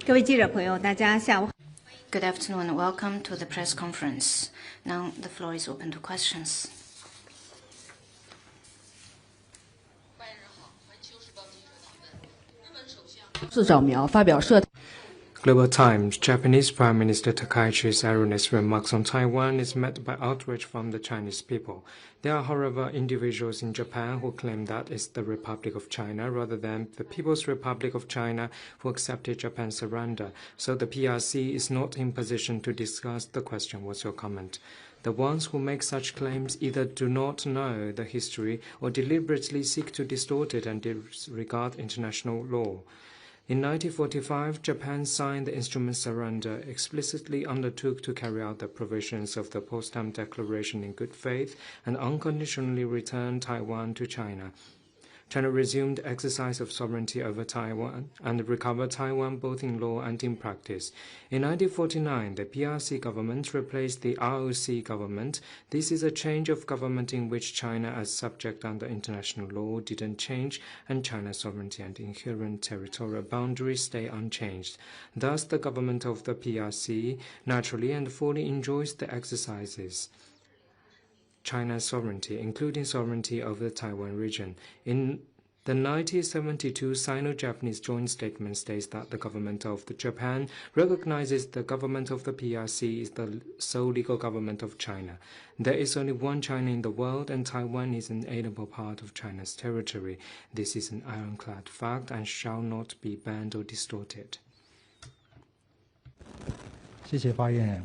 各位记者朋友，大家下午好。Good afternoon and welcome to the press conference. Now the floor is open to questions. Global Times, Japanese Prime Minister Takaichi's erroneous remarks on Taiwan is met by outrage from the Chinese people. There are, however, individuals in Japan who claim that it's the Republic of China rather than the People's Republic of China who accepted Japan's surrender. So the PRC is not in position to discuss the question. What's your comment? The ones who make such claims either do not know the history or deliberately seek to distort it and disregard international law. In 1945, Japan signed the instrument surrender, explicitly undertook to carry out the provisions of the Potsdam Declaration in good faith, and unconditionally returned Taiwan to China. China resumed exercise of sovereignty over Taiwan and recovered Taiwan both in law and in practice. In 1949, the PRC government replaced the ROC government. This is a change of government in which China, as subject under international law, didn't change, and China's sovereignty and inherent territorial boundaries stay unchanged. Thus, the government of the PRC naturally and fully enjoys the exercises China's sovereignty, including sovereignty over the Taiwan region. In the 1972 Sino-Japanese joint statement states that the government of Japan recognizes the government of the PRC is the sole legal government of China. There is only one China in the world, and Taiwan is an inalienable part of China's territory. This is an ironclad fact and shall not be banned or distorted. 谢谢发言人。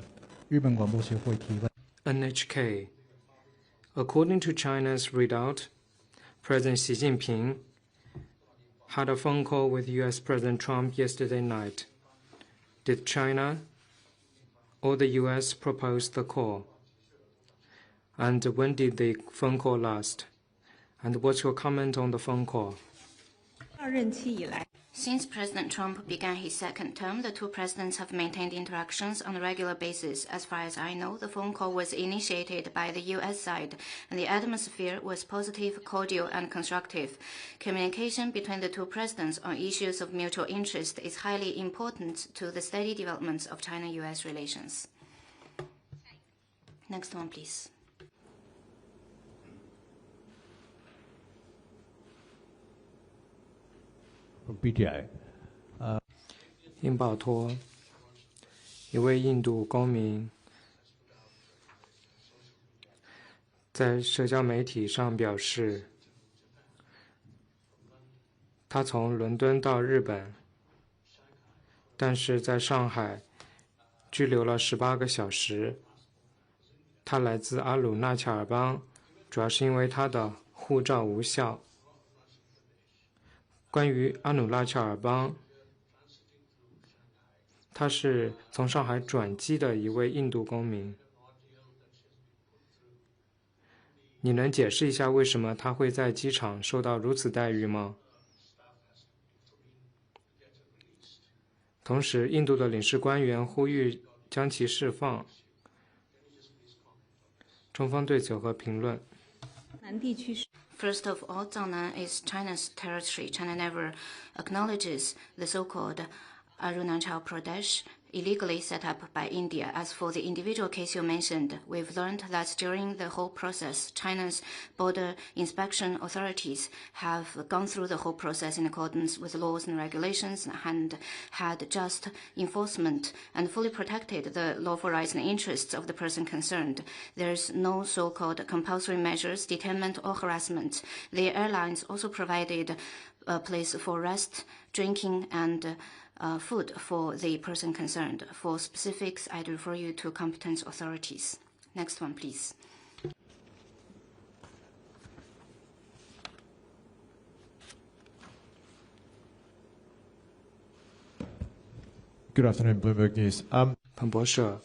日本广播协会提问。 NHK. According to China's readout, President Xi Jinping had a phone call with U.S. President Trump yesterday night. Did China or the U.S. propose the call? And when did the phone call last? And what's your comment on the phone call? 任期以来。 Since President Trump began his second term, the two presidents have maintained interactions on a regular basis. As far as I know, the phone call was initiated by the U.S. side, and the atmosphere was positive, cordial, and constructive. Communication between the two presidents on issues of mutual interest is highly important to the steady development of China-U.S. relations. Next one, please. BTI， 印报托一位印度公民在社交媒体上表示，他从伦敦到日本，但是在上海拘留了18个小时。他来自阿鲁纳恰尔邦，主要是因为他的护照无效。关于阿努拉恰尔邦，他是从上海转机的一位印度公民。你能解释一下为什么他会在机场受到如此待遇吗？同时，印度的领事官员呼吁将其释放。中方对此有何评论？ 南地区是。 First of all, Zhangnan is China's territory. China never acknowledges the so-called Arunachal Pradesh illegally set up by India. As for the individual case you mentioned, we've learned that during the whole process, China's border inspection authorities have gone through the whole process in accordance with laws and regulations and had just enforcement and fully protected the lawful rights and interests of the person concerned. There's no so-called compulsory measures, detainment or harassment. The airlines also provided a place for rest, drinking, and food for the person concerned. For specifics, I'd refer you to competent authorities. Next one, please. Good afternoon, Bloomberg News. 彭博社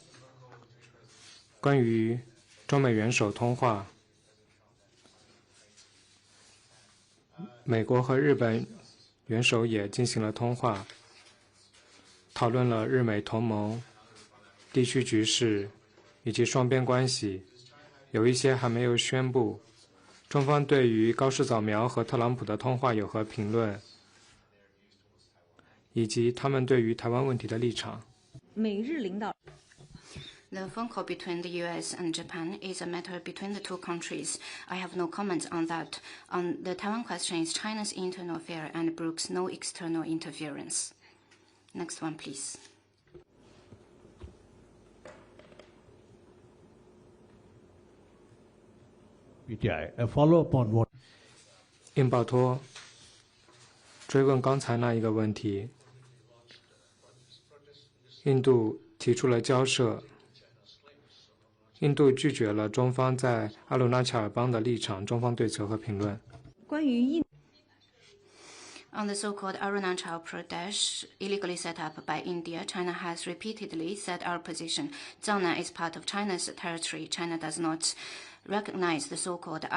关于中美元首通话，美国和日本元首也进行了通话。 讨论了日美同盟、地区局势以及双边关系，有一些还没有宣布。中方对于高市早苗和特朗普的通话有何评论？以及他们对于台湾问题的立场。美日领导 The phone call between the US and Japan is a matter between the two countries. I have no comment on that. On the Taiwan question is China's internal affair and brooks no external interference. Next one, please. A follow-up on what? 印保托追问刚才那一个问题，印度提出了交涉，印度拒绝了中方在阿鲁纳恰尔邦的立场，中方对此和评论。关于印 On the so-called Arunachal Pradesh, illegally set up by India, China has repeatedly said our position. Jiangnan is part of China's territory. China does not recognize the so-called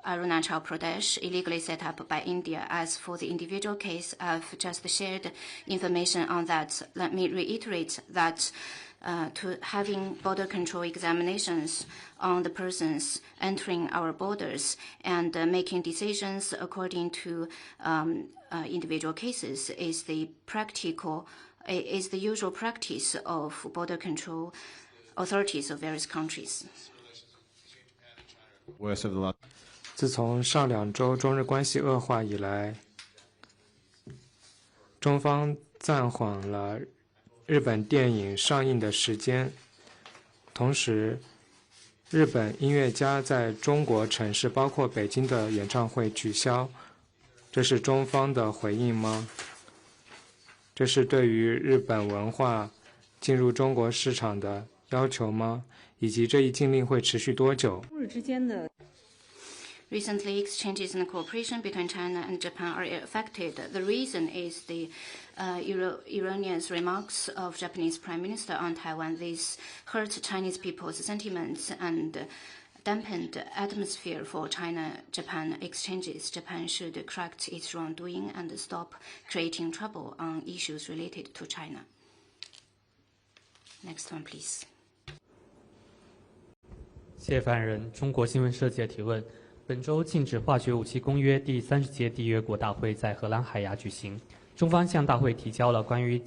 Arunachal Pradesh, illegally set up by India. As for the individual case, I've just shared information on that. Let me reiterate that to having border control examinations on the persons entering our borders and making decisions according to individual cases is the usual practice of border control authorities of various countries. 自从上2周中日关系恶化以来，中方暂缓了日本电影上映的时间，同时日本音乐家在中国城市包括北京的演唱会取消，这是中方的回应吗？这是对于日本文化进入中国市场的要求吗？以及这一禁令会持续多久？中日之间的 Recently, exchanges and cooperation between China and Japan are affected. The reason is the erroneous remarks of Japanese Prime Minister on Taiwan. This hurt Chinese people's sentiments and dampened atmosphere for China-Japan exchanges. Japan should correct its wrongdoing and stop creating trouble on issues related to China. Next one, please. 谢凡人，中国新闻社记者提问。本周禁止化学武器公约第30届缔约国大会在荷兰海牙举行，中方向大会提交了关于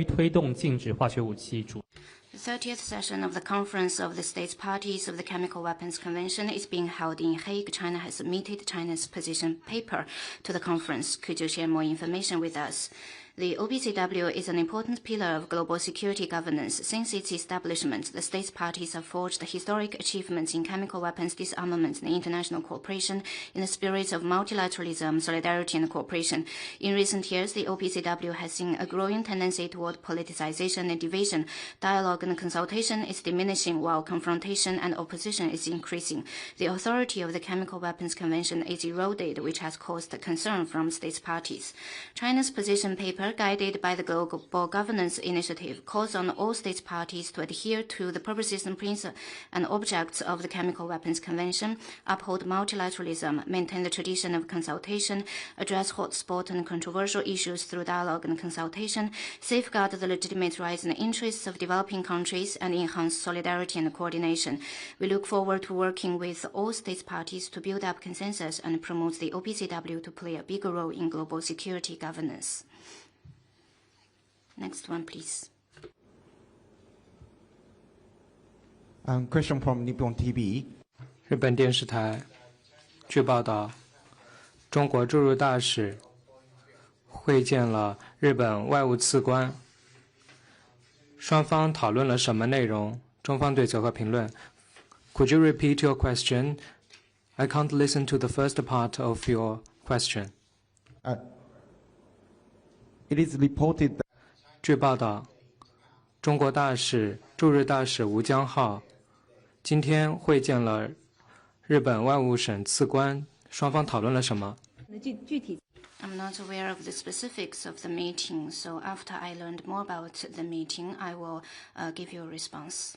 推动禁止化学武器主。The 30th session of the Conference of the States Parties of the Chemical Weapons Convention is being held in Hague. China has submitted China's position paper to the conference. Could you share more information with us? The OPCW is an important pillar of global security governance. Since its establishment, the states parties have forged historic achievements in chemical weapons disarmament and international cooperation in the spirit of multilateralism, solidarity, and cooperation. In recent years, the OPCW has seen a growing tendency toward politicization and division. Dialogue and consultation is diminishing while confrontation and opposition is increasing. The authority of the Chemical Weapons Convention is eroded, which has caused concern from states parties. China's position paper, guided by the Global Governance Initiative, calls on all states parties to adhere to the purposes and principles and objects of the Chemical Weapons Convention, uphold multilateralism, maintain the tradition of consultation, address hotspot and controversial issues through dialogue and consultation, safeguard the legitimate rights and interests of developing countries, and enhance solidarity and coordination. We look forward to working with all states parties to build up consensus and promote the OPCW to play a bigger role in global security governance. Next one, please. Question from Nippon TV. 日本电视台据报道，中国驻日大使会见了日本外务次官，双方讨论了什么内容？中方对此何评论？ Could you repeat your question? I can't listen to the first part of your question. It is reported that 据报道，中国驻日大使吴江浩今天会见了日本外务省次官，双方讨论了什么？具体 I'm not aware of the specifics of the meeting, so after I learned more about the meeting, I will give you a response.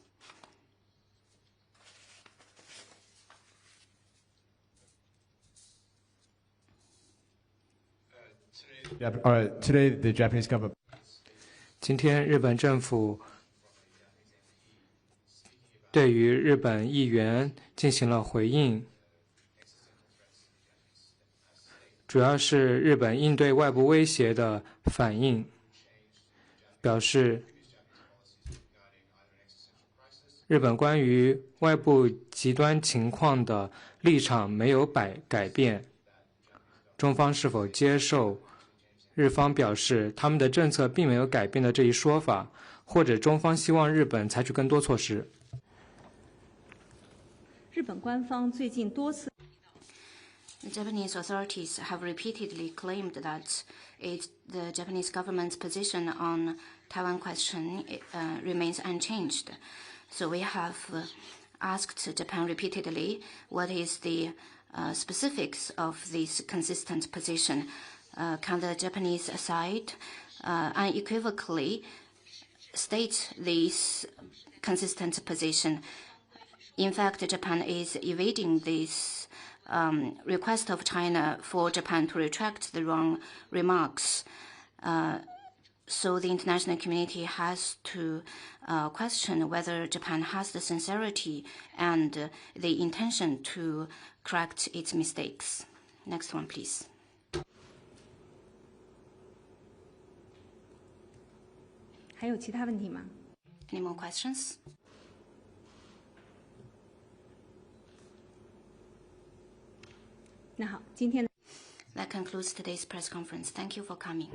Today, the Japanese government. 今天日本政府对于日本议员进行了回应，主要是日本应对外部威胁的反应。表示，日本关于外部极端情况的立场没有改变。中方是否接受日方表示他们的政策并没有改变的这一说法，或者中方希望日本采取更多措施？日本官方最近多次 The Japanese authorities have repeatedly claimed that the Japanese government's position on Taiwan question remains unchanged. So we have asked Japan repeatedly what is the specifics of this consistent position. Can the Japanese side unequivocally state this consistent position? In fact, Japan is evading this request of China for Japan to retract the wrong remarks. So the international community has to question whether Japan has the sincerity and the intention to correct its mistakes. Next one, please. 还有其他问题吗？ Any more questions? 那好，今天的 That concludes today's press conference. Thank you for coming.